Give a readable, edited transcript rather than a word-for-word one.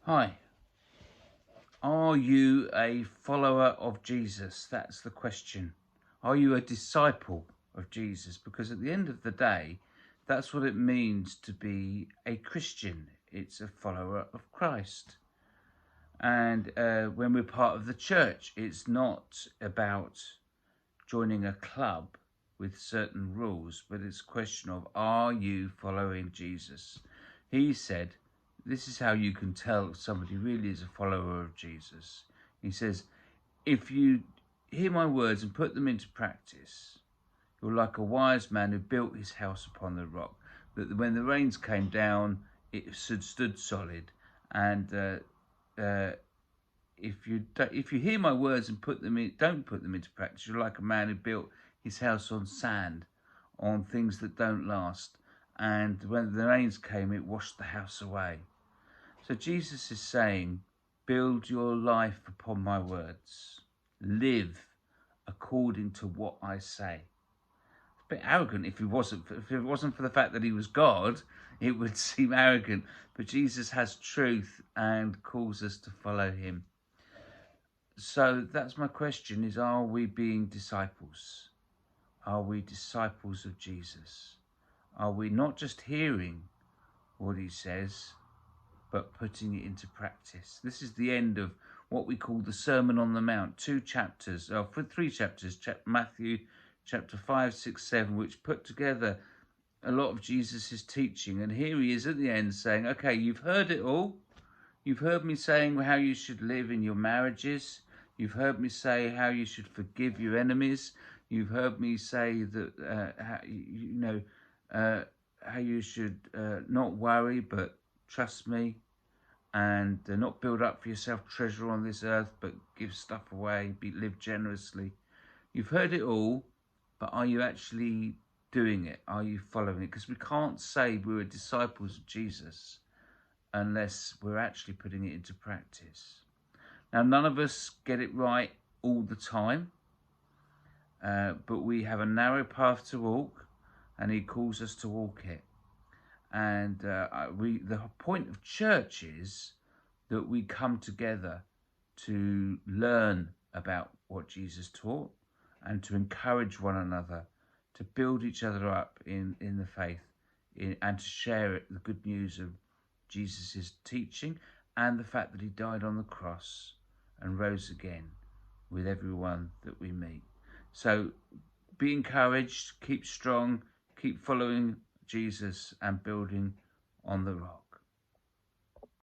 Hi, are you a follower of Jesus? That's the question. Are you a disciple of Jesus? Because at the end of the day, that's what it means to be a Christian. It's a follower of Christ. And when we're part of the church, it's not about joining a club with certain rules, but it's a question of, are you following Jesus? He said, this is how you can tell if somebody really is a follower of Jesus. He says, if you hear my words and put them into practice, you're like a wise man who built his house upon the rock, that when the rains came down, it stood solid. And if you hear my words and don't put them into practice, you're like a man who built his house on sand, on things that don't last. And when the rains came, it washed the house away. So Jesus is saying, build your life upon my words. Live according to what I say. It's a bit arrogant if it wasn't for the fact that he was God, it would seem arrogant. But Jesus has truth and calls us to follow him. So that's my question, is are we being disciples? Are we disciples of Jesus? Are we not just hearing what he says, but putting it into practice? This is the end of what we call the Sermon on the Mount, 3 chapters, Matthew chapter 5, 6, 7, which put together a lot of Jesus's teaching. And here he is at the end saying, okay, you've heard it all. You've heard me saying how you should live in your marriages. You've heard me say how you should forgive your enemies. You've heard me say that, how you should not worry, but trust me, and not build up for yourself treasure on this earth, but give stuff away, live generously. You've heard it all, but are you actually doing it? Are you following it? Because we can't say we're disciples of Jesus unless we're actually putting it into practice. Now, none of us get it right all the time, but we have a narrow path to walk, and he calls us to walk it. And the point of church is that we come together to learn about what Jesus taught and to encourage one another, to build each other up in the faith, and to share the good news of Jesus' teaching and the fact that he died on the cross and rose again with everyone that we meet. So be encouraged, keep strong, keep following Jesus and building on the rock.